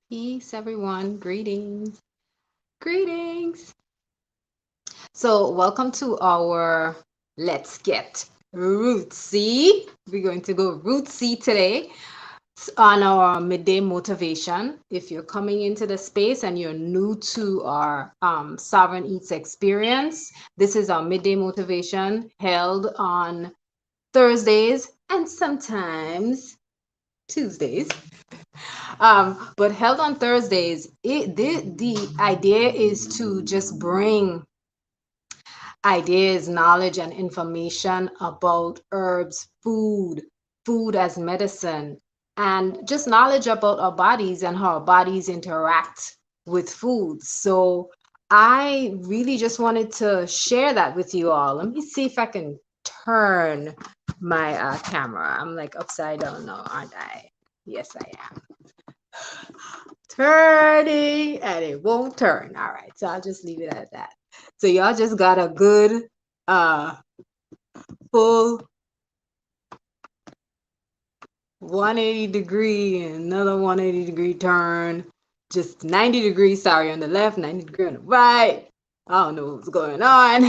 Peace, everyone. Greetings. Greetings. So, welcome to our Let's Get Rootsy. We're going to go rootsy today on our midday motivation. If you're coming into the space and you're new to our Sovereign Eats experience, this is our midday motivation held on Thursdays and sometimes Tuesdays. But held on Thursdays, the idea is to just bring ideas, knowledge, and information about herbs, food as medicine, and just knowledge about our bodies and how our bodies interact with food. So I really just wanted to share that with you all. Let me see if I can turn my camera. I'm like upside down now, aren't I? Yes, I am turning and it won't turn. All right, so I'll just leave it at that. So y'all just got a good uh full 180 degree and another 180 degree turn. Just 90 degrees, sorry, on the left, 90 degree on the right. I don't know what's going on.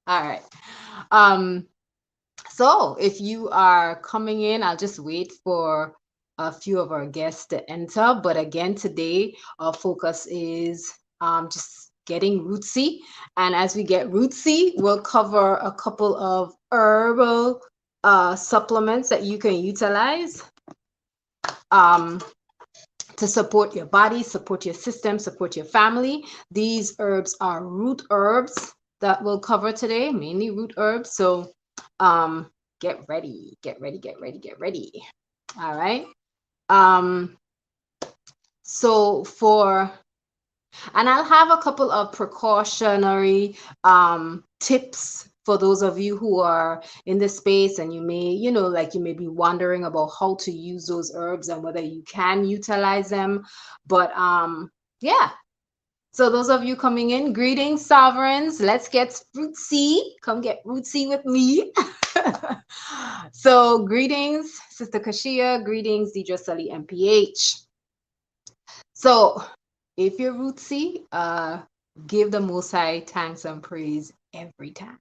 All right. Um, so if you are coming in, I'll just wait for a few of our guests to enter. But again, today our focus is just getting rootsy. And as we get rootsy, we'll cover a couple of herbal supplements that you can utilize um, to support your body, support your system, support your family. These herbs are root herbs that we'll cover today, mainly root herbs. So get ready, get ready, get ready, get ready. All right. Um, so for And I'll have a couple of precautionary tips for those of you who are in this space and you may, like you may be wondering about how to use those herbs and whether you can utilize them. But yeah. So those of you coming in, greetings, sovereigns. Let's get rootsy. Come get rootsy with me. So greetings, Sister Kashia. Greetings, Deidre Sully, MPH. So if you're rootsy, give the Most High thanks and praise every time.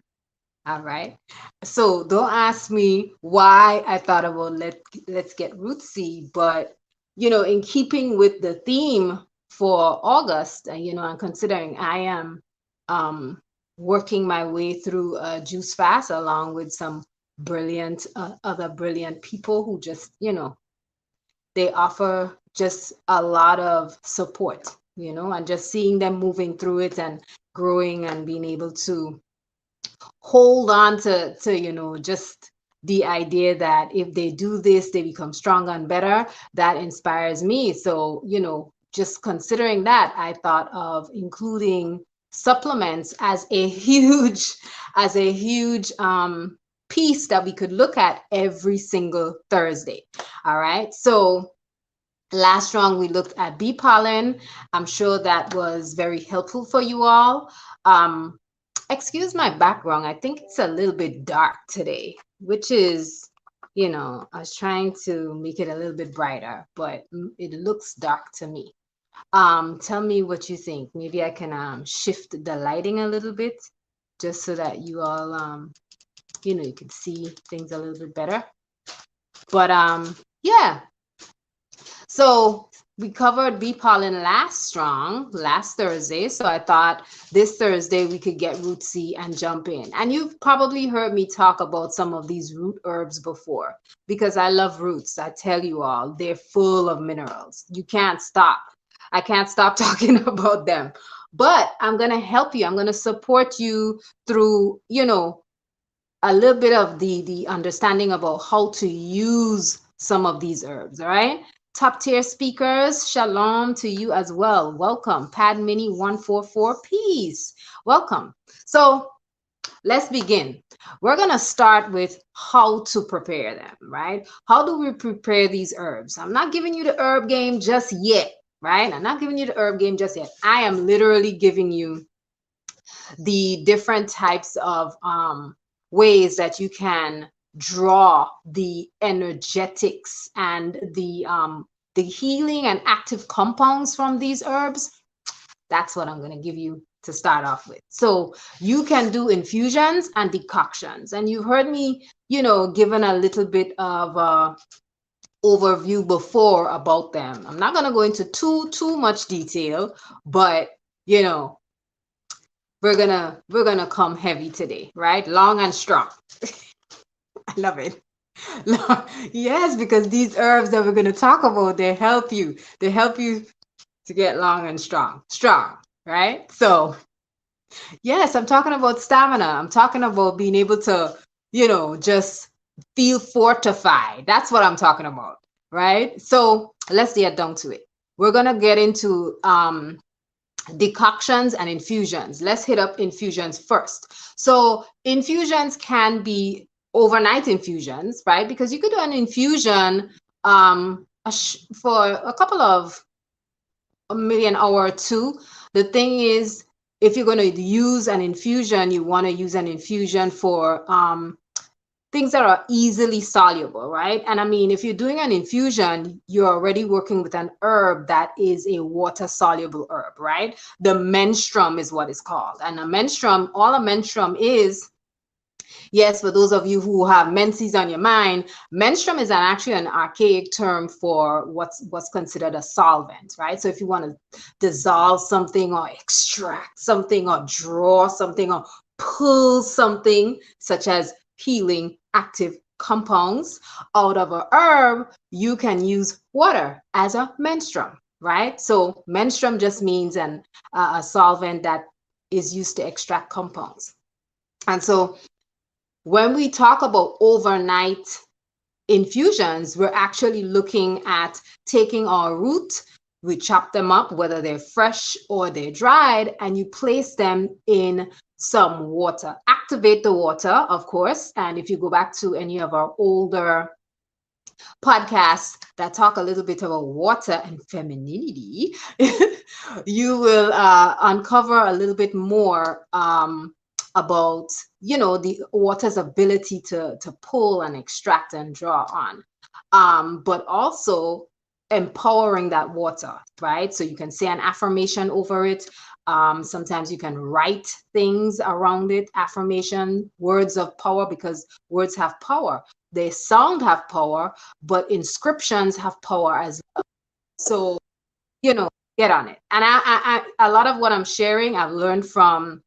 All right. So don't ask me why I thought about let's get rootsy, but in keeping with the theme for August, and considering I am um, working my way through a juice fast along with some brilliant other brilliant people who just they offer just a lot of support, and just seeing them moving through it and growing and being able to hold on to just the idea that if they do this, they become stronger and better. That inspires me. So, just considering that, I thought of including supplements as a huge piece that we could look at every single Thursday. All right. So last round, we looked at bee pollen. I'm sure that was very helpful for you all. Excuse my background. I think it's a little bit dark today, which is, I was trying to make it a little bit brighter, but it looks dark to me. Tell me what you think. Maybe I can shift the lighting a little bit just so that you all, you can see things a little bit better. But yeah. So we covered bee pollen last Thursday. So I thought this Thursday we could get rootsy and jump in. And you've probably heard me talk about some of these root herbs before because I love roots. I tell you all, they're full of minerals. You can't stop. I can't stop talking about them. But I'm going to help you. I'm going to support you through, a little bit of the understanding about how to use some of these herbs. All right. Top tier speakers, shalom to you as well. Welcome. Pad Mini 144, peace. Welcome. So let's begin. We're going to start with how to prepare them, right? How do we prepare these herbs? I'm not giving you the herb game just yet, right? I'm not giving you the herb game just yet. I am literally giving you the different types of ways that you can draw the energetics and the the healing and active compounds from these herbs, that's what I'm going to give you to start off with. So you can do infusions and decoctions. And you've heard me, given a little bit of overview before about them. I'm not going to go into too much detail, but we're gonna come heavy today, right? Long and strong. I love it. Yes, because these herbs that we're going to talk about, they help you. They help you to get long and strong. Strong, right? So, yes, I'm talking about stamina. I'm talking about being able to, just feel fortified. That's what I'm talking about, right? So, let's get down to it. We're going to get into decoctions and infusions. Let's hit up infusions first. So, infusions can be overnight infusions, right? Because you could do an infusion for a couple of maybe an hour or two. The thing is, if you're going to use an infusion, you want to use an infusion for things that are easily soluble, right? And I mean, if you're doing an infusion, you're already working with an herb that is a water soluble herb, right? The menstruum is what it's called. And all a menstruum is, yes, for those of you who have menses on your mind, menstruum is actually an archaic term for what's considered a solvent, right? So if you want to dissolve something or extract something or draw something or pull something, such as healing active compounds out of a herb, you can use water as a menstruum, right? So menstruum just means a solvent that is used to extract compounds. And so when we talk about overnight infusions, we're actually looking at taking our root, we chop them up, whether they're fresh or they're dried, and you place them in some water. Activate the water, of course. And if you go back to any of our older podcasts that talk a little bit about water and femininity, you will uncover a little bit more about the water's ability to pull and extract and draw on, but also empowering that water, right? So you can say an affirmation over it. Sometimes you can write things around it, affirmation, words of power, because words have power. They sound have power, but inscriptions have power as well. So get on it. And I a lot of what I'm sharing, I've learned from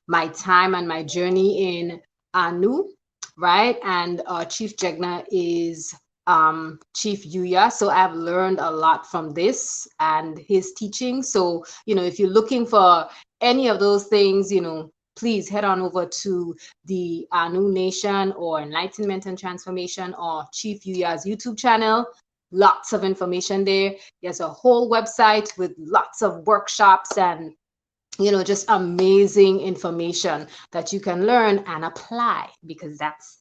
my time and my journey in Anu, right? And Chief Jegna is Chief Yuya. So I've learned a lot from this and his teaching. So, if you're looking for any of those things, please head on over to the Anu Nation or Enlightenment and Transformation or Chief Yuya's YouTube channel. Lots of information there. There's a whole website with lots of workshops and just amazing information that you can learn and apply, because that's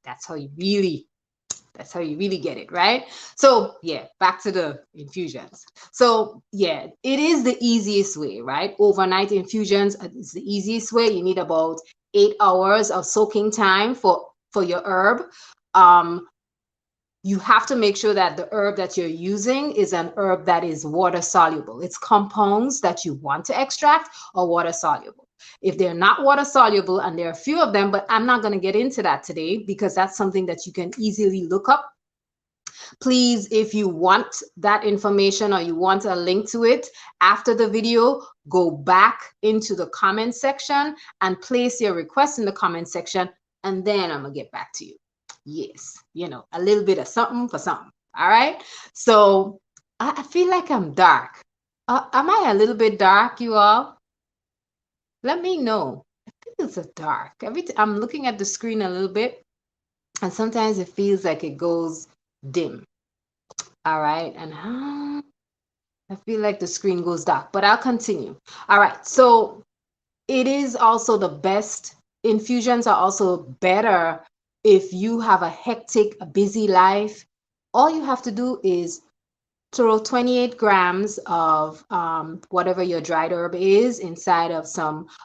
that's how you really get it, right? So yeah, back to the infusions. So yeah, it is the easiest way, right? Overnight infusions is the easiest way. You need about 8 hours of soaking time for your herb. You have to make sure that the herb that you're using is an herb that is water soluble. It's compounds that you want to extract are water soluble. If they're not water soluble, and there are a few of them, but I'm not going to get into that today because that's something that you can easily look up. Please, if you want that information or you want a link to it after the video, go back into the comment section and place your request in the comment section, and then I'm going to get back to you. Yes, a little bit of something for something. All right. So I feel like I'm dark. Am I a little bit dark, you all? Let me know. I think it's a dark. I'm looking at the screen a little bit, and sometimes it feels like it goes dim. All right. And I feel like the screen goes dark, but I'll continue. All right. So it is also the best. Infusions are also better if you have a hectic, busy life. All you have to do is throw 28 grams of whatever your dried herb is inside of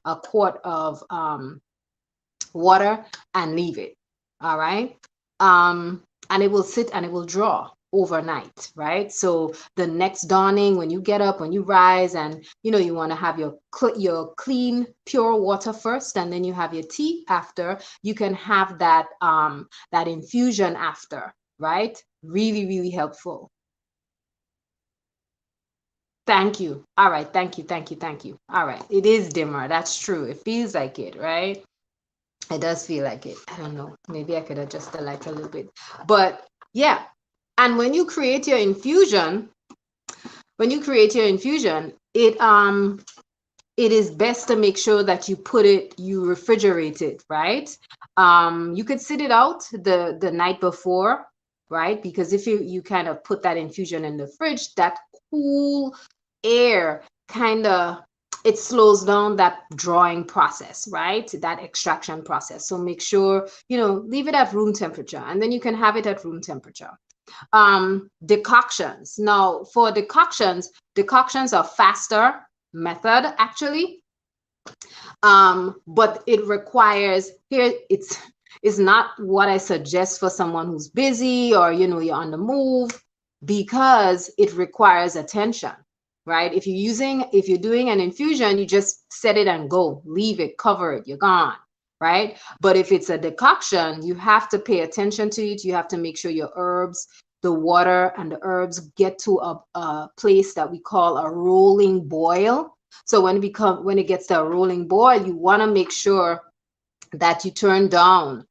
a quart of water and leave it. All right. And it will sit and it will draw. overnight, right? So the next dawning, when you get up, when you rise, and you want to have your clean, pure water first, and then you have your tea after. You can have that infusion after, right? Really, really helpful. Thank you. All right. Thank you. Thank you. Thank you. All right. It is dimmer. That's true. It feels like it, right? It does feel like it. I don't know. Maybe I could adjust the light a little bit. But yeah. And when you create your infusion, it is best to make sure that you refrigerate it, right? You could sit it out the night before, right? Because if you kind of put that infusion in the fridge, that cool air kind of, it slows down that drawing process, right? That extraction process. So make sure, leave it at room temperature, and then you can have it at room temperature. Decoctions. Now, for decoctions are faster method actually, but it requires, here it's not what I suggest for someone who's busy or you're on the move, because it requires attention, right? If you're doing an infusion, you just set it and go, leave it, cover it, you're gone, right? But if it's a decoction, you have to pay attention to it. You have to make sure your herbs, the water and the herbs, get to a place that we call a rolling boil. So when it gets to a rolling boil, you want to make sure that you turn down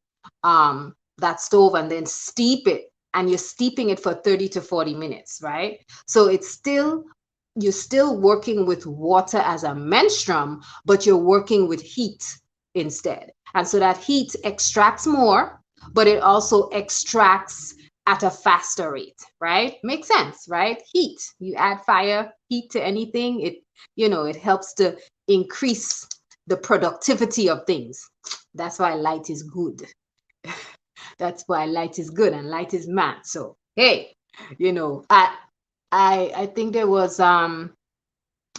that stove and then steep it, and you're steeping it for 30 to 40 minutes, right? So you're still working with water as a menstruum, but you're working with heat instead. And so that heat extracts more, but it also extracts at a faster rate, right? Makes sense, right? Heat, you add fire, heat to anything, it helps to increase the productivity of things. That's why light is good. That's why light is good, and light is math. So hey, I think there was on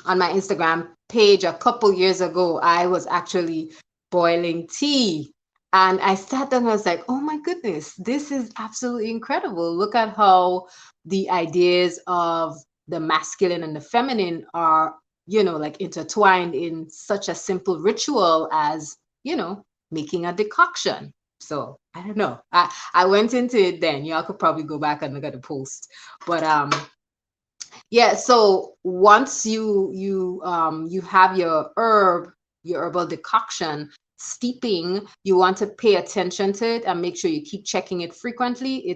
my Instagram page a couple years ago, I was actually boiling tea. And I sat down and I was like, oh my goodness, this is absolutely incredible. Look at how the ideas of the masculine and the feminine are, like intertwined in such a simple ritual as, making a decoction. So I don't know. I went into it then. Y'all could probably go back and look at the post. But yeah, so once you have your herbal decoction steeping, you want to pay attention to it and make sure you keep checking it frequently.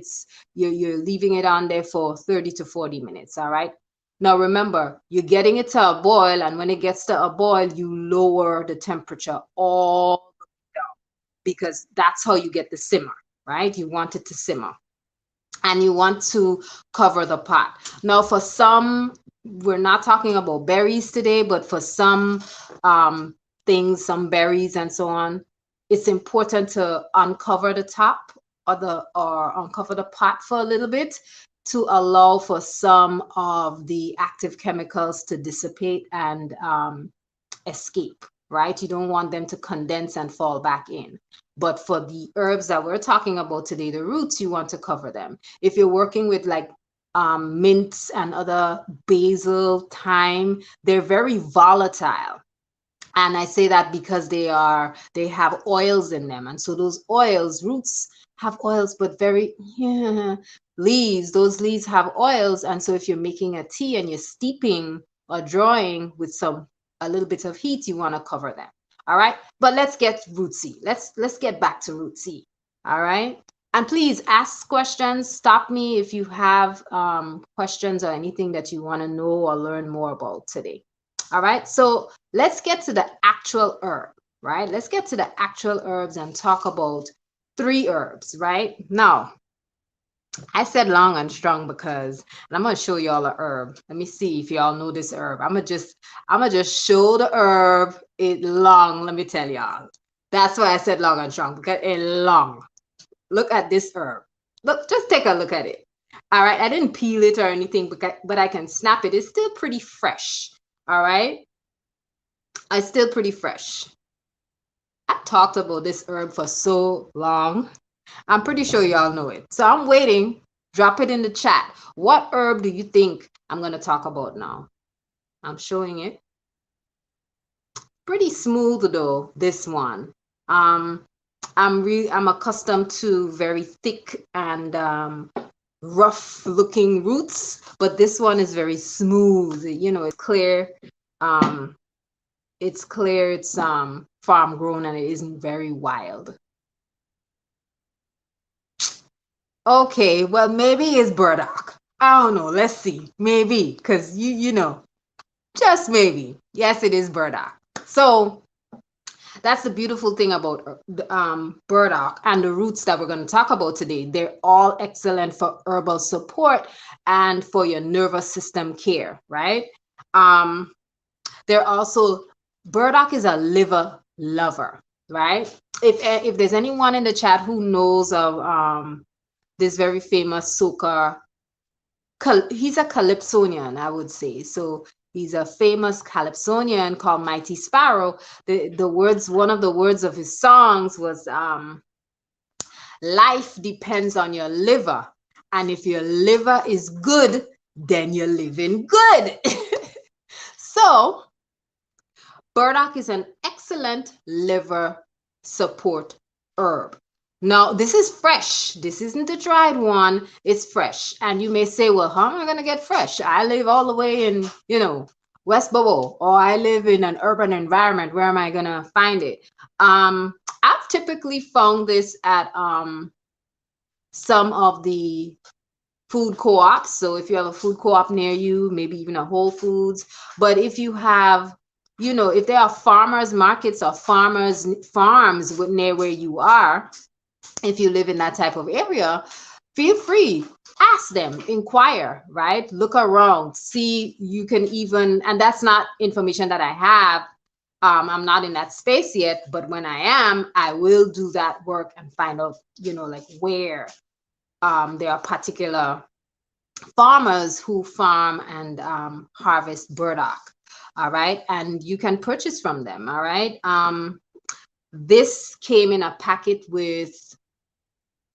You're leaving it on there for 30 to 40 minutes, all right? Now remember, you're getting it to a boil, and when it gets to a boil, you lower the temperature all the way down, because that's how you get the simmer, right? You want it to simmer. And you want to cover the pot. Now, for some, we're not talking about berries today, but for some things, some berries and so on, it's important to uncover the top or uncover the pot for a little bit, to allow for some of the active chemicals to dissipate and escape, right? You don't want them to condense and fall back in. But for the herbs that we're talking about today, the roots, you want to cover them. If you're working with like mints and other basil, thyme, they're very volatile. And I say that because they have oils in them. And so those oils, roots have oils, but leaves, those leaves have oils. And so if you're making a tea and you're steeping or drawing with a little bit of heat, you want to cover them. All right. But let's get rootsy. Let's get back to rootsy. All right. And please ask questions. Stop me if you have questions or anything that you want to know or learn more about today. All right. So let's get to the actual herb, right? Let's get to the actual herbs and talk about 3 herbs, right? Now, I said long and strong because, and I'm gonna show y'all a herb. Let me see if y'all know this herb. I'm gonna just show the herb. It long. Let me tell y'all. That's why I said long and strong, because it long. Look at this herb. Look, just take a look at it. All right. I didn't peel it or anything, but I can snap it. It's still pretty fresh. All right. It's still pretty fresh. I talked about this herb for so long. I'm pretty sure y'all know it. So I'm waiting Drop it in the chat. What herb do you think I'm going to talk about now? I'm showing it. Pretty smooth though, this one. Um, I'm accustomed to very thick and rough looking roots, but this one is very smooth. You know, it's clear. Um, it's clear. It's farm grown and it isn't very wild. Okay, well maybe it's burdock. I don't know. Let's see. Maybe because you know, just maybe. Yes, it is burdock. So that's the beautiful thing about burdock and the roots that we're going to talk about today. They're all excellent for herbal support and for your nervous system care, right? Um, they're also, burdock is a liver lover, right? If there's anyone in the chat who knows of this very famous soca, he's a calypsonian, I would say. So he's a famous calypsonian called Mighty Sparrow. The words, one of the words of his songs was life depends on your liver, and if your liver is good, then you're living good. So burdock is an excellent liver support herb. Now, this is fresh. This isn't a dried one. It's fresh. And you may say, well, how am I going to get fresh? I live all the way in, you know, West Bobo, or I live in an urban environment. Where am I going to find it? I've typically found this at some of the food co-ops. So if you have a food co-op near you, maybe even a Whole Foods. But if you have, you know, if there are farmers markets or farmers farms near where you are, if you live in that type of area, feel free, ask them, inquire, right? Look around, see. You can even, and that's not information that I have. I'm not in that space yet, but when I am, I will do that work and find out, you know, like where there are particular farmers who farm and harvest burdock. All right, and you can purchase from them. All right. This came in a packet with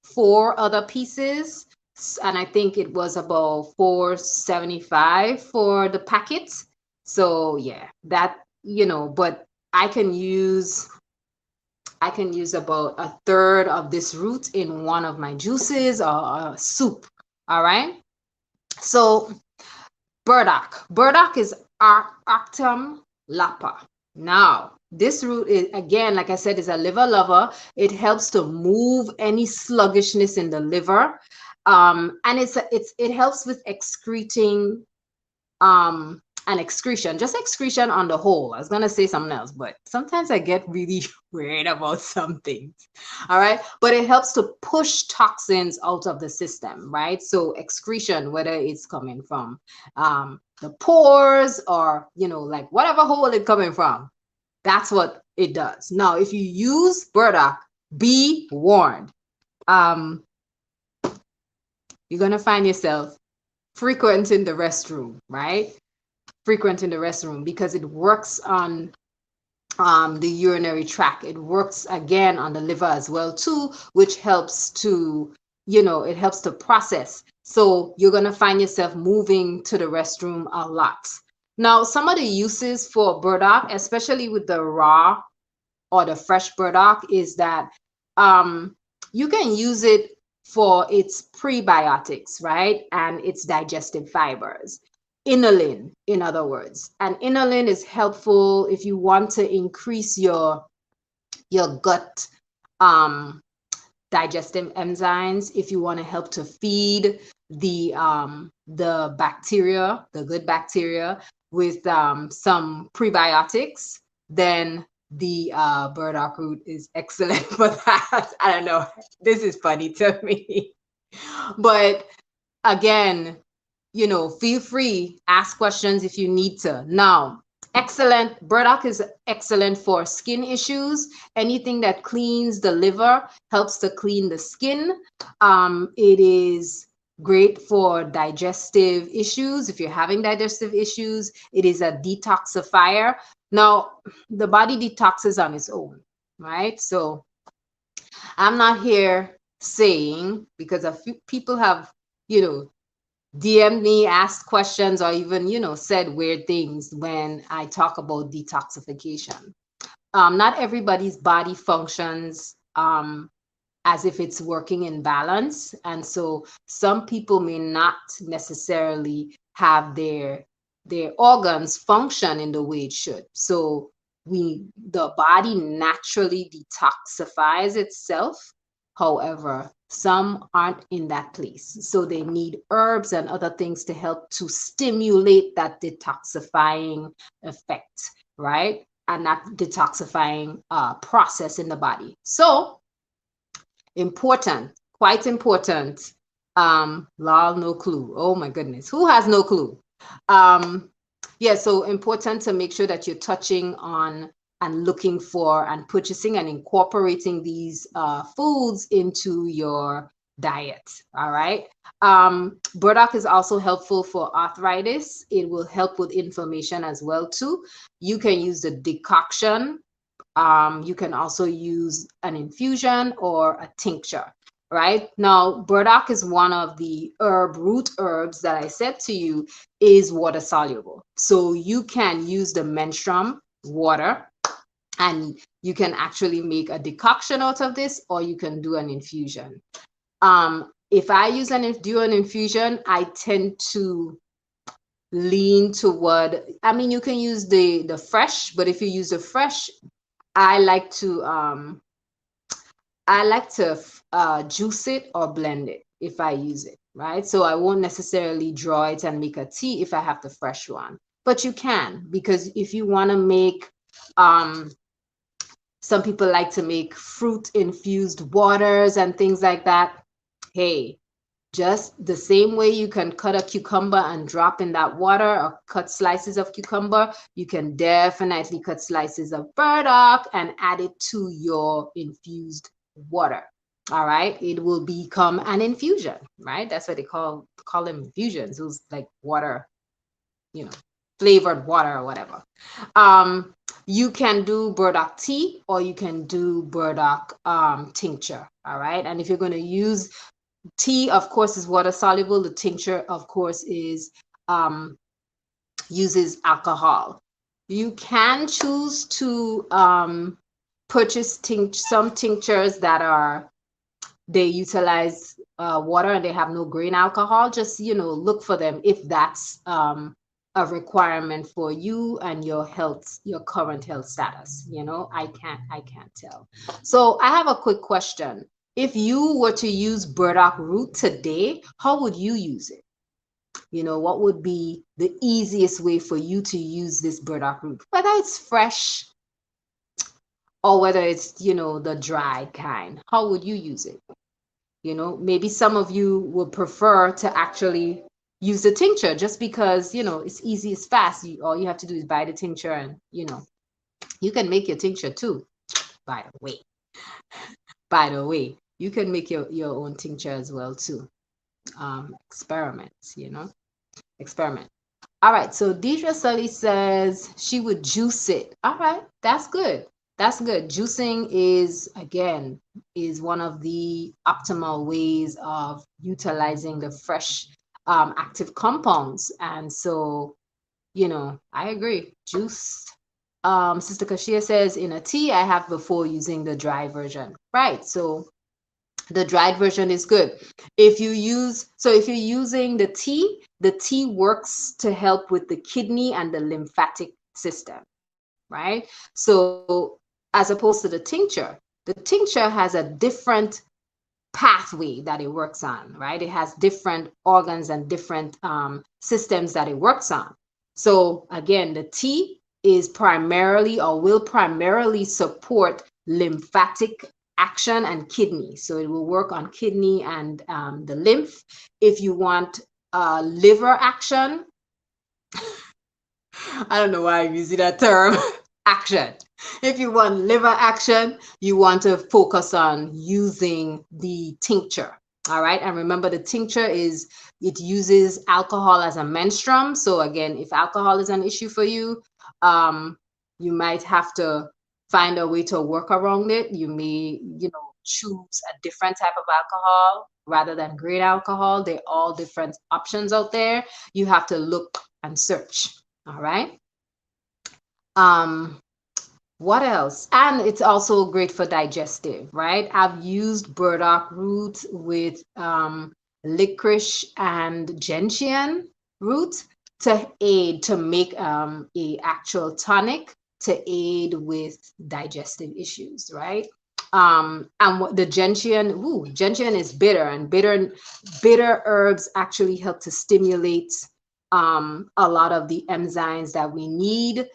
4 other pieces, and I think it was about $4.75 for the packets. So yeah, that, you know, but I can use about a third of this root in one of my juices or a soup. All right. So burdock is Arctum lapa. Now, this root is, again, like I said, is a liver lover. It helps to move any sluggishness in the liver, and it helps with excreting an excretion, just excretion on the whole. I was gonna say something else, but sometimes I get really weird about some things. All right, but it helps to push toxins out of the system, right? So excretion, whether it's coming from the pores or, you know, like whatever hole it's coming from, that's what it does. Now, if you use burdock, be warned. You're gonna find yourself frequenting the restroom, right? Frequenting the restroom because it works on the urinary tract. It works again on the liver as well too, which helps to, you know, it helps to process. So you're going to find yourself moving to the restroom a lot. Now, some of the uses for burdock, especially with the raw or the fresh burdock, is that you can use it for its prebiotics, right? And its digestive fibers. Inulin, in other words. And inulin is helpful if you want to increase your gut digestive enzymes, if you want to help to feed the bacteria, the good bacteria, with some prebiotics, then the burdock root is excellent for that. I don't know. This is funny to me. But again, you know, feel free, ask questions if you need to. Now, excellent, burdock is excellent for skin issues. Anything that cleans the liver helps to clean the skin. It is great for digestive issues. If you're having digestive issues, it is a detoxifier. Now, the body detoxes on its own, right? So I'm not here saying, because a few people have you know, DM me, asked questions, or even, said weird things when I talk about detoxification. Not everybody's body functions as if it's working in balance. And so some people may not necessarily have their organs function in the way it should. So the body naturally detoxifies itself. However, some aren't in that place. So they need herbs and other things to help to stimulate that detoxifying effect, right? And that detoxifying process in the body. So important, quite important. Lol, no clue. Oh my goodness. Who has no clue? Yeah, so important to make sure that you're touching on and looking for and purchasing and incorporating these foods into your diet. All right. Burdock is also helpful for arthritis. It will help with inflammation as well too. You can use the decoction. You can also use an infusion or a tincture. Right now, burdock is one of the root herbs that I said to you is water soluble. So you can use the menstruum water and you can actually make a decoction out of this, or you can do an infusion. If I do an infusion, I tend to lean toward, I mean, you can use the fresh, but if you use the fresh, I like to juice it or blend it if I use it, right? So I won't necessarily draw it and make a tea if I have the fresh one. But you can, because if you want to make, some people like to make fruit infused waters and things like that. Hey, just the same way you can cut a cucumber and drop in that water, or cut slices of cucumber, you can definitely cut slices of burdock and add it to your infused water. All right, it will become an infusion, right? That's what they call them, infusions. It was like water, flavored water or whatever. You can do burdock tea, or you can do burdock tincture. All right, and if you're going to use tea, of course, is water soluble. The tincture, of course, is uses alcohol. You can choose to purchase some tinctures that they utilize water and they have no grain alcohol. Just look for them if that's a requirement for you and your health, your current health status. I can't tell. So I have a quick question. If you were to use burdock root today, how would you use it? What would be the easiest way for you to use this burdock root? Whether it's fresh or whether it's, the dried kind, how would you use it? Maybe some of you would prefer to actually use the tincture just because, it's easy, it's fast. All you have to do is buy the tincture and, you can make your tincture too, by the way. By the way, you can make your own tincture as well too. Experiment. Experiment. All right, so Deidre Sully says she would juice it. All right, that's good. That's good. Juicing is one of the optimal ways of utilizing the fresh active compounds. And so, I agree. Juice. Sister Kashia says in a tea I have before using the dry version. Right. So the dried version is good. If you're using the tea works to help with the kidney and the lymphatic system, right? So as opposed to the tincture has a different pathway that it works on, right? It has different organs and different systems that it works on. So again, the tea is primarily or will primarily support lymphatic action and kidney. So it will work on kidney and the lymph. If you want liver action, I don't know why I'm using that term, action. If you want liver action, you want to focus on using the tincture. All right. And remember, the tincture it uses alcohol as a menstruum. So again, if alcohol is an issue for you, you might have to find a way to work around it. You may, choose a different type of alcohol rather than grain alcohol. They're all different options out there. You have to look and search. All right. What else? And it's also great for digestive, right? I've used burdock root with licorice and gentian root to aid to make a actual tonic to aid with digestive issues, right? And what the gentian is bitter, and bitter herbs actually help to stimulate a lot of the enzymes that we need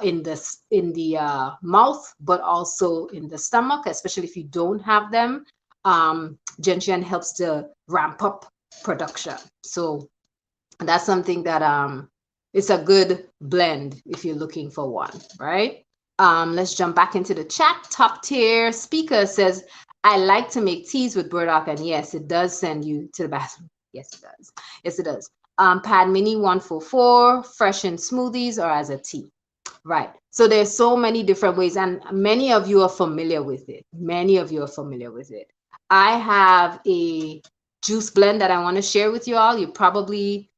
in the mouth, but also in the stomach, especially if you don't have them. Gentian helps to ramp up production. So that's something that it's a good blend if you're looking for one, right? Let's jump back into the chat. Top tier speaker says, I like to make teas with burdock, and yes, it does send you to the bathroom. Yes, it does. Yes, it does. Pad Mini 144, fresh in smoothies or as a tea. Right. So there's so many different ways, and many of you are familiar with it. Many of you are familiar with it. I have a juice blend that I want to share with you all. You probably,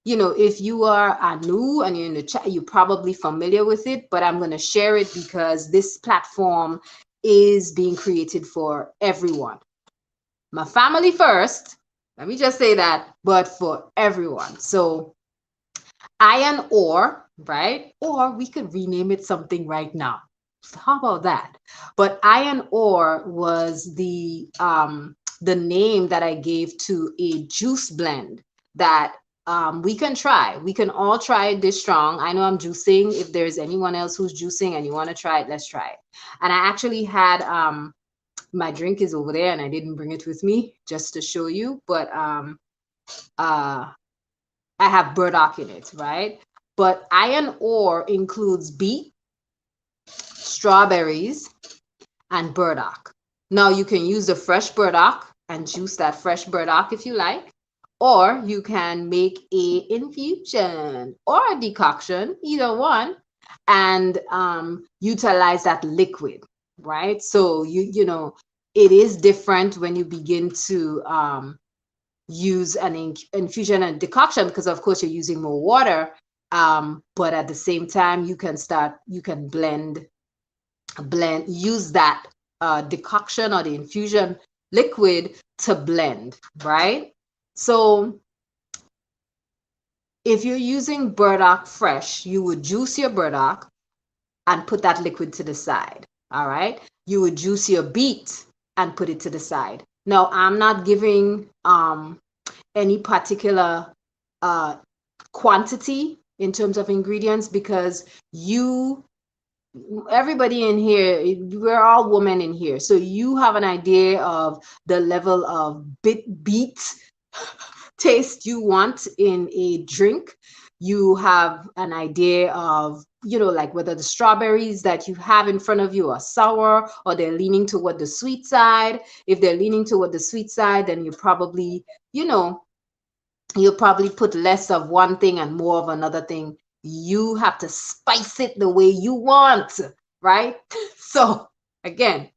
if you are new and you're in the chat, you're probably familiar with it, but I'm going to share it because this platform is being created for everyone. My family first, let me just say that, but for everyone. So iron ore, right? Or we could rename it something right now. How about that? But iron ore was the name that I gave to a juice blend that we can try. We can all try it this strong. I know I'm juicing. If there's anyone else who's juicing and you want to try it, let's try it. And I actually had my drink is over there, and I didn't bring it with me just to show you, but I have burdock in it, right? But iron ore includes beet, strawberries, and burdock. Now you can use the fresh burdock and juice that fresh burdock if you like, or you can make a infusion or a decoction, either one, and utilize that liquid, right? So it is different when you begin to use an infusion and decoction, because of course you're using more water, but at the same time you can blend use that decoction or the infusion liquid to blend, right? So if you're using burdock fresh, you would juice your burdock and put that liquid to the side. All right, you would juice your beet and put it to the side. Now, I'm not giving any particular quantity in terms of ingredients, because everybody in here, we're all women in here, so you have an idea of the level of beet taste you want in a drink. You have an idea of, like whether the strawberries that you have in front of you are sour or they're leaning toward the sweet side. If they're leaning toward the sweet side, then you probably, you'll probably put less of one thing and more of another thing. You have to spice it the way you want, right? So again,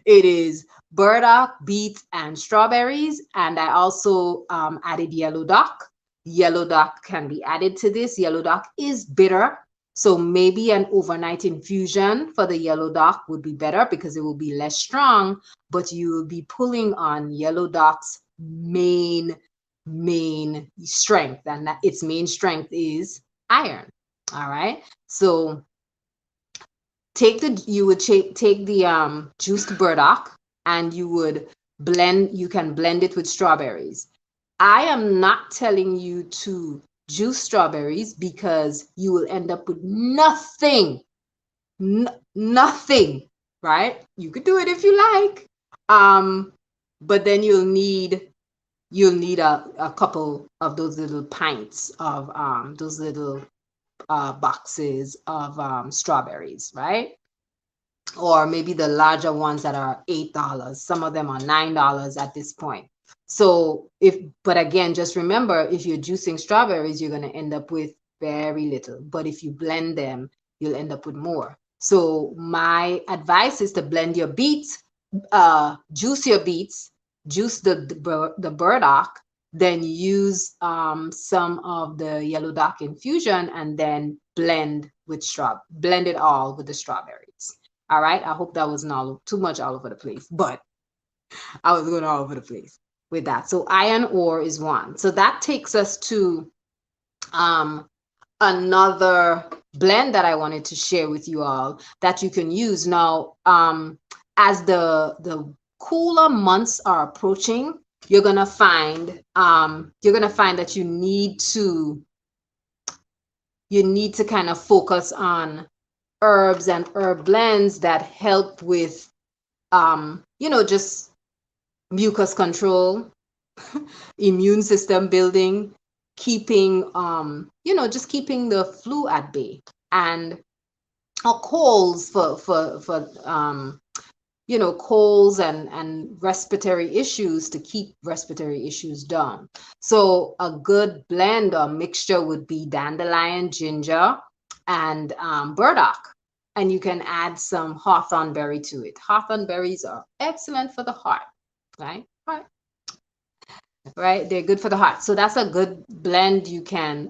it is burdock, beet, and strawberries. And I also added yellow dock. Yellow dock can be added to this. Yellow dock is bitter, so maybe an overnight infusion for the yellow dock would be better because it will be less strong, but you will be pulling on yellow dock's main strength, and its main strength is iron. All right, so take the juiced burdock, and you can blend it with strawberries. I am not telling you to juice strawberries because you will end up with nothing, nothing, right? You could do it if you like, but then you'll need a couple of those little pints of those little boxes of strawberries, right? Or maybe the larger ones that are $8. Some of them are $9 at this point. So but again, just remember, if you're juicing strawberries, you're going to end up with very little. But if you blend them, you'll end up with more. So my advice is to blend your beets, juice your beets, juice the burdock, then use some of the yellow dock infusion, and then blend it all with the strawberries. All right. I hope that wasn't all too much all over the place, but I was going all over the place with that. So iron ore is one. So that takes us to um, another blend that I wanted to share with you all that you can use now. As the cooler months are approaching, you're gonna find that you need to kind of focus on herbs and herb blends that help with just mucus control, immune system building, keeping just keeping the flu at bay, and colds for colds and respiratory issues, to keep respiratory issues down. So a good blend or mixture would be dandelion, ginger, and burdock. And you can add some hawthorn berry to it. Hawthorn berries are excellent for the heart, right? Right, they're good for the heart. So that's a good blend.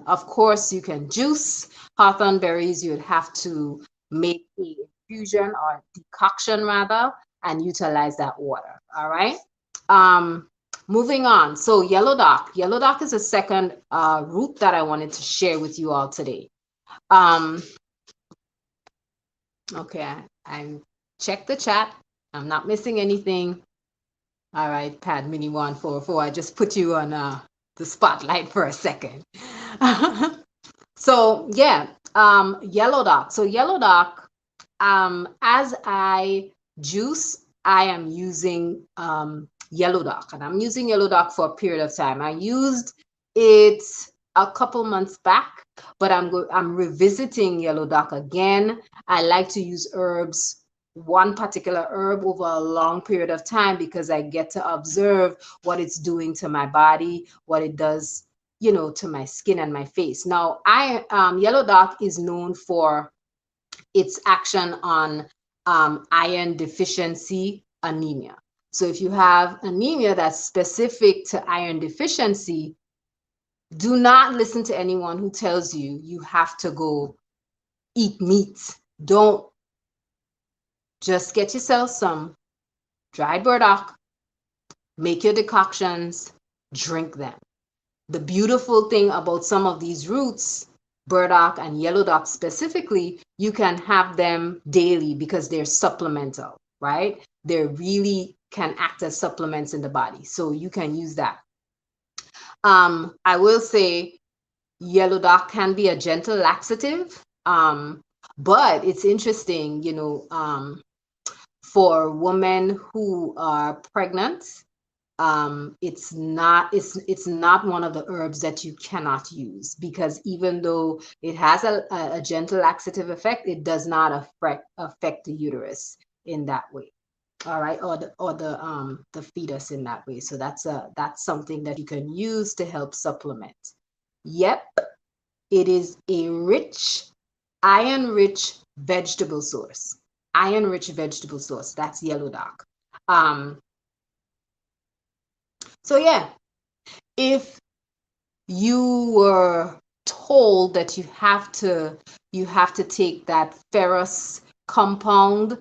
Of course, you can juice hawthorn berries. You'd have to make a infusion or decoction rather, and utilize that water. All right. Moving on. So yellow dock. Yellow dock is a second root that I wanted to share with you all today. Okay, I checked the chat. I'm not missing anything. All right, Pad Mini 144. I just put you on the spotlight for a second. So yeah, yellow dock. So yellow dock, as I juice, I am using yellow dock, and I'm using yellow dock for a period of time. I used it a couple months back, but I'm revisiting yellow dock again. I like to use one particular herb over a long period of time, because I get to observe what it's doing to my body, what it does, to my skin and my face. Now, yellow dock is known for its action on iron deficiency anemia. So if you have anemia that's specific to iron deficiency, do not listen to anyone who tells you you have to go eat meat. Don't. Just get yourself some dried burdock, make your decoctions, drink them. The beautiful thing about some of these roots, burdock and yellow dock specifically, you can have them daily because they're supplemental, right? They really can act as supplements in the body. So you can use that. I will say yellow dock can be a gentle laxative, but it's interesting, for women who are pregnant, it's not one of the herbs that you cannot use, because even though it has a gentle laxative effect, it does not affect the uterus in that way. All right, or the fetus in that way. So that's something that you can use to help supplement. Yep, it is a iron-rich vegetable source. Iron-rich vegetable source. That's yellow dock. So yeah, if you were told that you have to take that ferrous compound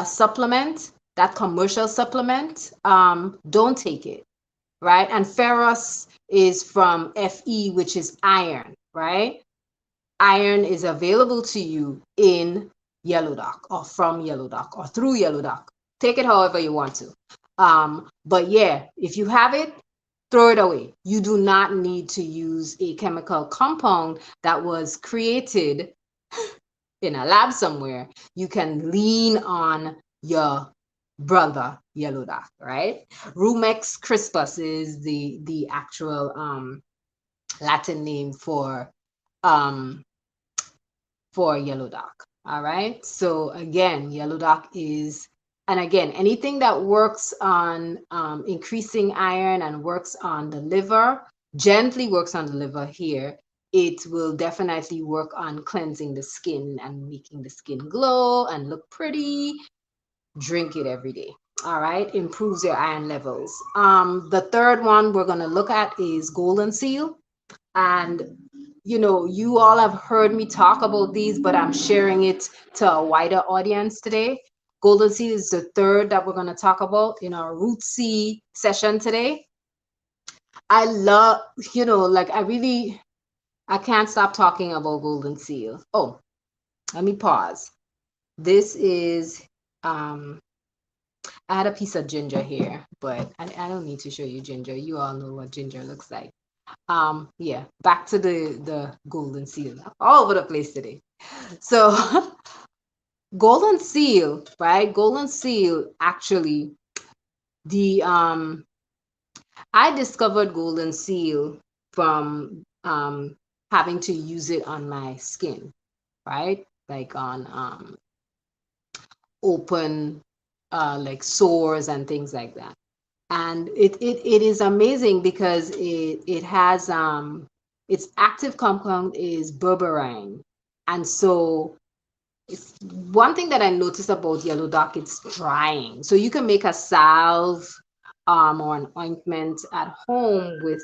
supplement, that commercial supplement, don't take it, right? And ferrous is from Fe, which is iron, right? Iron is available to you in yellow dock, or from yellow dock, or through yellow dock. Take it however you want to. But yeah, if you have it, throw it away. You do not need to use a chemical compound that was created in a lab somewhere. You can lean on your brother yellow dock, right? Rumex crispus is the actual Latin name for yellow dock. All right. So again, yellow dock is, and again, anything that works on increasing iron and works on the liver, gently works on the liver here, it will definitely work on cleansing the skin and making the skin glow and look pretty. Drink it every day. All right, improves your iron levels. The third one we're going to look at is golden seal. And you all have heard me talk about these, but I'm sharing it to a wider audience today. Golden seal is the third that we're going to talk about in our Rootsy session today. I love, like I can't stop talking about golden seal. Oh, let me pause. This is, I had a piece of ginger here, but I don't need to show you ginger. You all know what ginger looks like. Yeah, back to the golden seal. All over the place today. So golden seal, right? Golden seal, actually, the I discovered golden seal from having to use it on my skin, right? Like on open like sores and things like that. And it is amazing because it has its active compound is berberine. And so it's one thing that I noticed about yellow dock, it's drying. So you can make a salve or an ointment at home with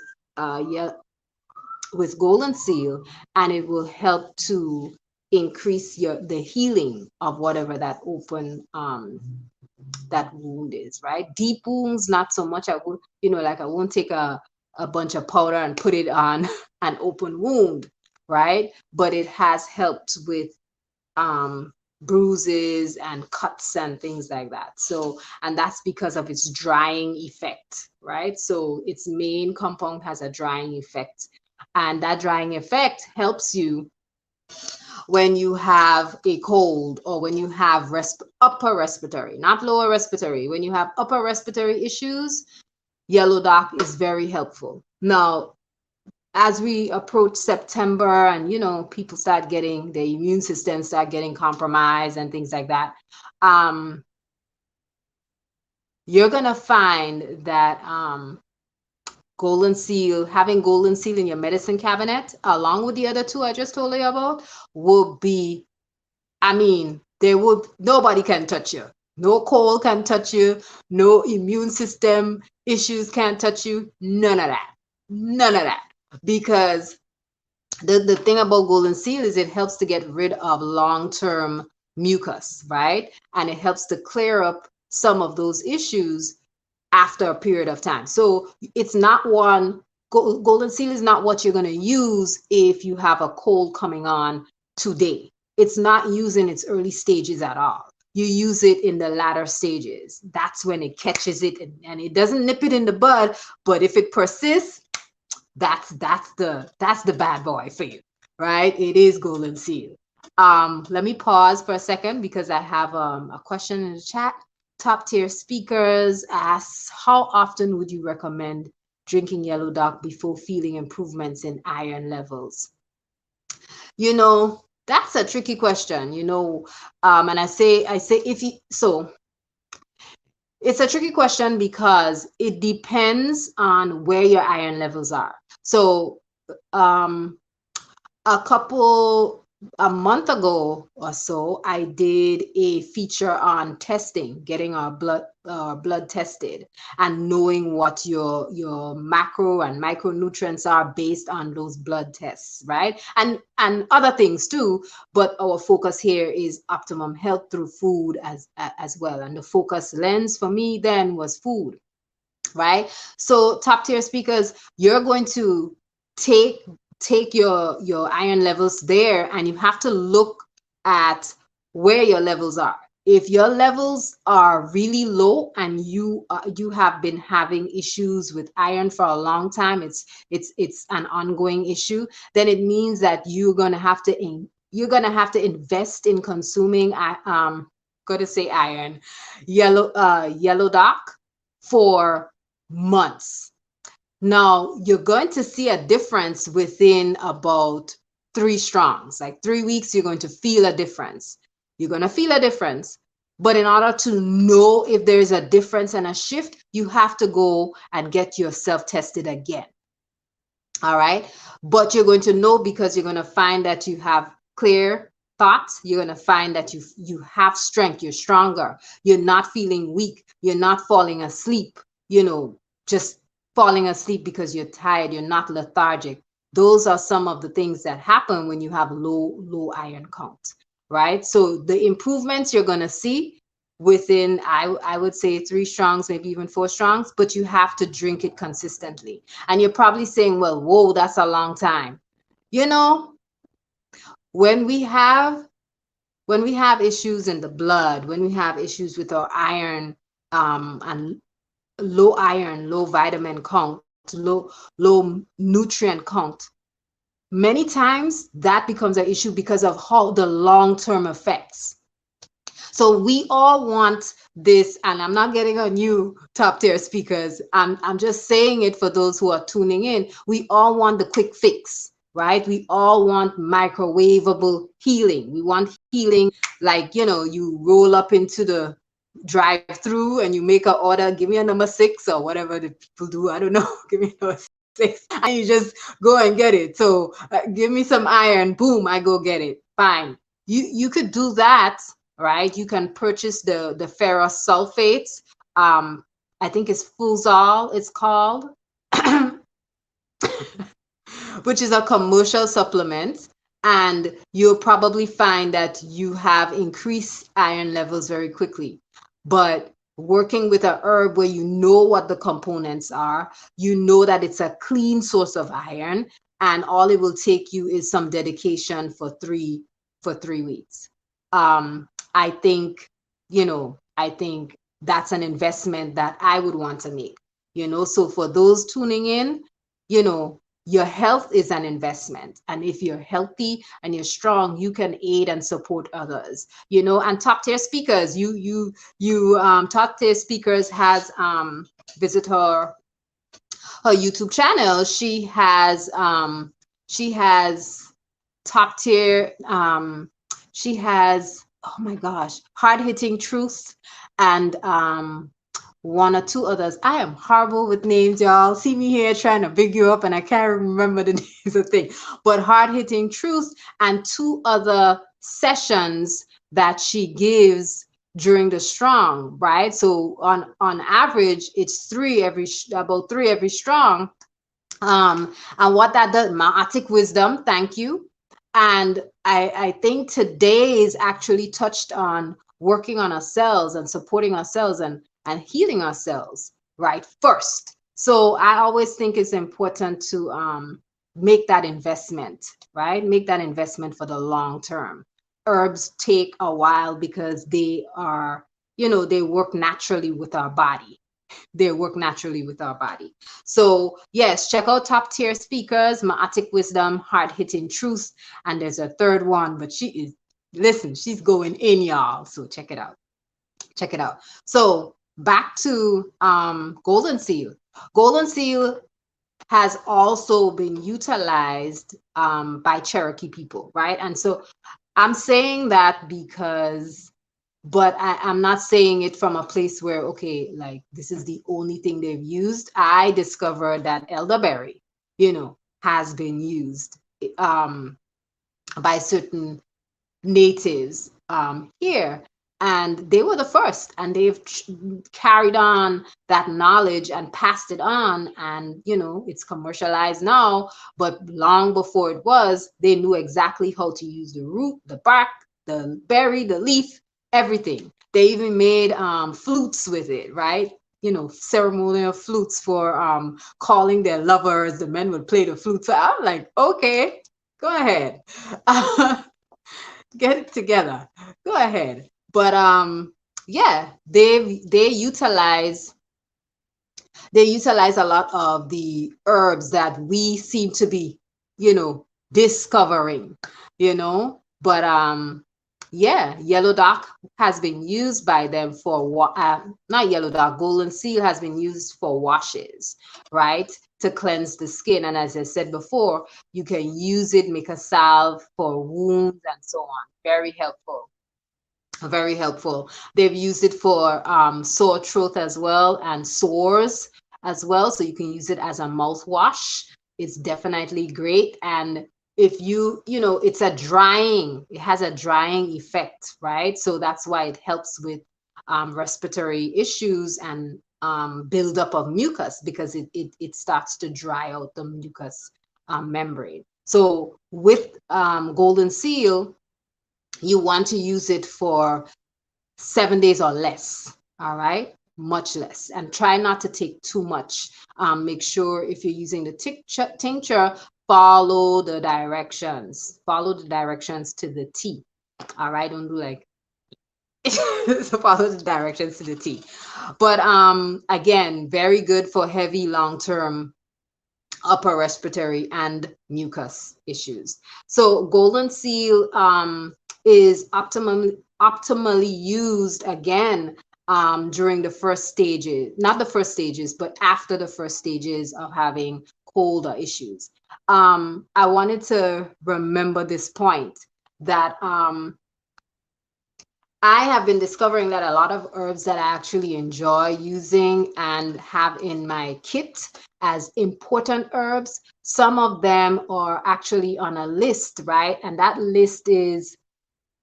golden seal, and it will help to increase the healing of whatever that open that wound is, right? Deep wounds, not so much. I would, like I won't take a bunch of powder and put it on an open wound, right? But it has helped with bruises and cuts and things like that. So, and that's because of its drying effect, right? So its main compound has a drying effect, and that drying effect helps you when you have a cold or when you have upper respiratory, not lower respiratory. When you have upper respiratory issues, yellow dock is very helpful. Now, as we approach September and people start getting the immune system start getting compromised and things like that, you're gonna find that having golden seal in your medicine cabinet, along with the other two I just told you about, will be, nobody can touch you. No cold can touch you. No immune system issues can touch you. None of that. None of that. Because the thing about golden seal is it helps to get rid of long-term mucus, right? And it helps to clear up some of those issues after a period of time. So it's not golden seal is not what you're going to use if you have a cold coming on today. It's not used in its early stages at all. You use it in the latter stages. That's when it catches it, and it doesn't nip it in the bud. But if it persists, that's the bad boy for you, right? It is golden seal. Let me pause for a second because I have a question in the chat. Top tier speakers asks, how often would you recommend drinking yellow dock before feeling improvements in iron levels? That's a tricky question, and I say it's a tricky question because it depends on where your iron levels are. So a month ago or so, I did a feature on testing, getting our blood tested and knowing what your macro and micronutrients are based on those blood tests, right? And other things too, but our focus here is optimum health through food as well. And the focus lens for me then was food, right? So top tier speakers, you're going to take your iron levels there, and you have to look at where your levels are. If your levels are really low and you have been having issues with iron for a long time, it's an ongoing issue, then it means that you're gonna have to invest in consuming yellow dock for months. Now, you're going to see a difference within about 3 strongs. Like 3 weeks, you're going to feel a difference. You're going to feel a difference. But in order to know if there's a difference and a shift, you have to go and get yourself tested again. All right. But you're going to know because you're going to find that you have clear thoughts. You're going to find that you have strength. You're stronger. You're not feeling weak. You're not falling asleep, just falling asleep because you're tired. You're not lethargic. Those are some of the things that happen when you have low iron count, right? So the improvements you're going to see within, I would say 3 strongs, maybe even 4 strongs, but you have to drink it consistently. And you're probably saying, well, whoa, that's a long time. You know, when we have issues in the blood, when we have issues with our iron, and low iron, low vitamin count, low nutrient count, many times that becomes an issue because of how the long-term effects. So we all want this, and I'm not getting on you, top tier speakers. I'm just saying it for those who are tuning in. We all want the quick fix, right? We all want microwavable healing. We want healing like, you roll up into the drive through and you make an order, give me a number 6 or whatever the people do. I don't know. Give me a number 6. And you just go and get it. So give me some iron. Boom, I go get it. Fine. You could do that, right? You can purchase the ferrous sulfates. I think it's Fuzol, it's called, which is a commercial supplement. And you'll probably find that you have increased iron levels very quickly. But working with a herb where you know what the components are, you know that it's a clean source of iron, and all it will take you is some dedication for 3 weeks. I think, I think that's an investment that I would want to make, so for those tuning in, your health is an investment. And if you're healthy and you're strong, you can aid and support others, and top tier speakers, top tier speakers has, visit her YouTube channel. She has top tier, she has, oh my gosh, hard hitting truths, and 1 or 2 others. I am horrible with names, y'all. See me here trying to big you up and I can't remember the names of things. But hard hitting truths and 2 other sessions that she gives during the strong, right? So on average, it's about 3 every strong. And what that does, Ma'atic wisdom, thank you. And I think today is actually touched on working on ourselves and supporting ourselves and healing ourselves, right? First. So I always think it's important to make that investment, right? Make that investment for the long term. Herbs take a while because they are, they work naturally with our body. They work naturally with our body. So yes, check out top tier speakers, Ma'atic wisdom, hard hitting truth, and there's a third one, but she's going in, y'all. So check it out. Check it out. So back to golden seal. Golden seal has also been utilized by Cherokee people, right? And so I'm saying that because, but I'm not saying it from a place where, okay, like this is the only thing they've used. I discovered that elderberry, has been used by certain natives here. And they were the first, and they've carried on that knowledge and passed it on. And, it's commercialized now, but long before it was, they knew exactly how to use the root, the bark, the berry, the leaf, everything. They even made flutes with it, right? Ceremonial flutes for calling their lovers. The men would play the flute. So I'm like, okay, go ahead. Get it together. Go ahead. But yeah, they utilize a lot of the herbs that we seem to be, discovering, but yeah, yellow dock has been used by them for not yellow dock, golden seal has been used for washes, right? To cleanse the skin. And as I said before, you can use it, make a salve for wounds and so on. Very helpful. Very helpful. They've used it for sore throat as well, and sores as well. So you can use it as a mouthwash it's definitely great. And if it's it has a drying effect, right? So that's why it helps with respiratory issues and buildup of mucus, because it starts to dry out the mucus membrane. So with golden seal, you want to use it for 7 days or less. All right, much less, and try not to take too much. Make sure if you're using the tincture, follow the directions. Follow the directions to the T. All right, don't do like so follow the directions to the T. But again, very good for heavy long-term upper respiratory and mucus issues. So golden seal is optimally used again during the first stages, not the first stages, but after the first stages of having cold or issues. I wanted to remember this point that I have been discovering that a lot of herbs that I actually enjoy using and have in my kit as important herbs, some of them are actually on a list, right? And that list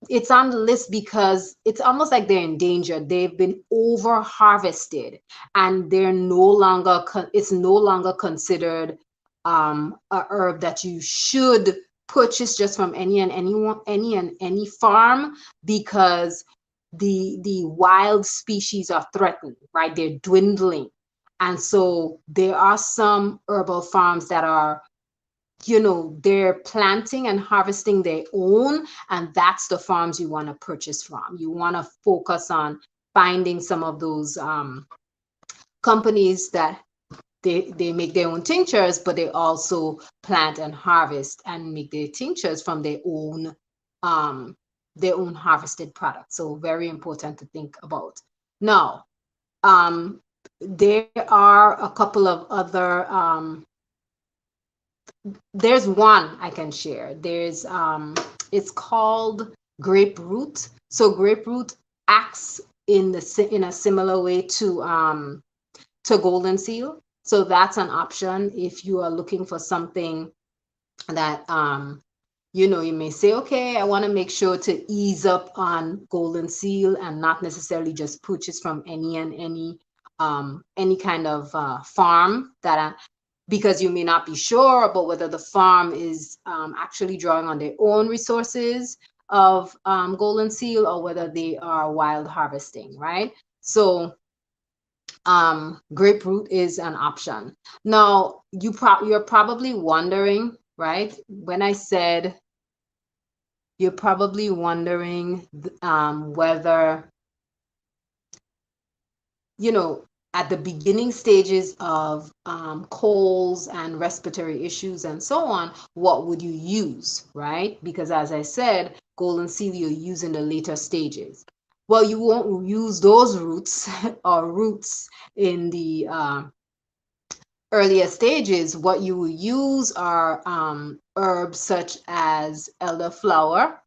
it's on the list because it's almost like they're in danger. They've been over harvested and it's no longer considered a herb that you should purchase just from any farm, because the wild species are threatened, right? They're dwindling. And so there are some herbal farms that are, they're planting and harvesting their own, and that's the farms you want to purchase from. You want to focus on finding some of those companies that they make their own tinctures, but they also plant and harvest and make their tinctures from their own harvested products. So very important to think about. Now, there are a couple of other there's one I can share. There's it's called grapefruit. So grapefruit acts in a similar way to golden seal. So that's an option if you are looking for something that you may say, okay, I want to make sure to ease up on golden seal and not necessarily just purchase from any kind of farm because you may not be sure about whether the farm is actually drawing on their own resources of golden seal or whether they are wild harvesting, right? So grapefruit is an option. Now, you're probably wondering, right? When I said you're probably wondering whether, at the beginning stages of colds and respiratory issues and so on, what would you use, right? Because as I said, golden seal you use in the later stages. Well, you won't use those roots or roots in the earlier stages. What you will use are herbs such as elderflower,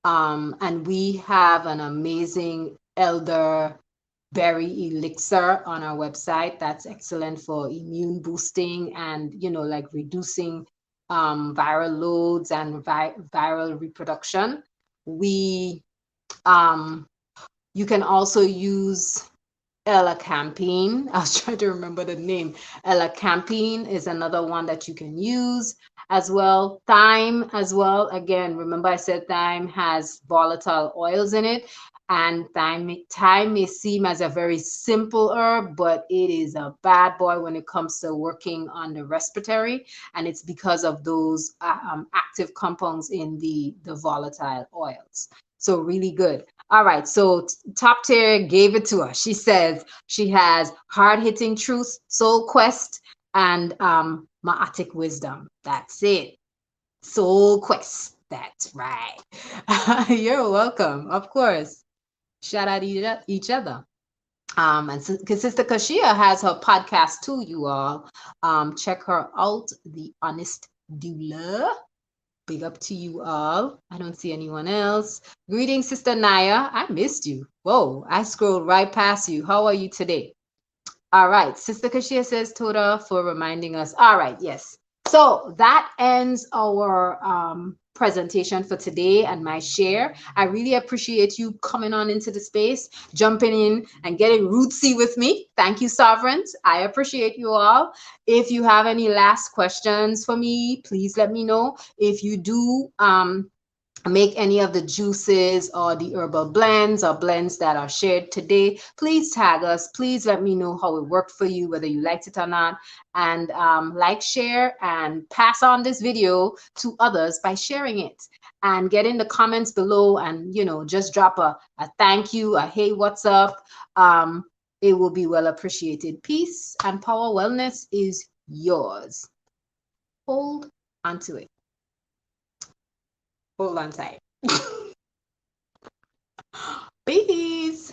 and we have an amazing elder berry elixir on our website that's excellent for immune boosting and like reducing viral loads and viral reproduction. You can also use elecampane. I was trying to remember the name. Elecampane is another one that you can use as well. Thyme as well. Again, remember I said thyme has volatile oils in it, and thyme may seem as a very simple herb, but it is a bad boy when it comes to working on the respiratory, and it's because of those active compounds in the volatile oils. So really good. All right, so Top Tier gave it to us. She says she has Hard Hitting Truth, Soul Quest, and Ma'atic Wisdom. That's it. Soul Quest. That's right. You're welcome. Of course. Shout out each other. And Sister Kashia has her podcast too, you all. Check her out, The Honest Doula. Big up to you all. I don't see anyone else. Greetings, Sister Naya. I missed you. Whoa, I scrolled right past you. How are you today? All right. Sister Kashia says, Toda, for reminding us. All right. Yes. So that ends our presentation for today and my share. I really appreciate you coming on into the space, jumping in and getting rootsy with me. Thank you, Sovereigns. I appreciate you all. If you have any last questions for me, please let me know. If you do, make any of the juices or the herbal blends or blends that are shared today, please tag us. Please let me know how it worked for you, whether you liked it or not. And like, share, and pass on this video to others by sharing it. And get in the comments below and, just drop a thank you, a hey, what's up. It will be well appreciated. Peace and power. Wellness is yours. Hold onto it. Hold on tight. Peace.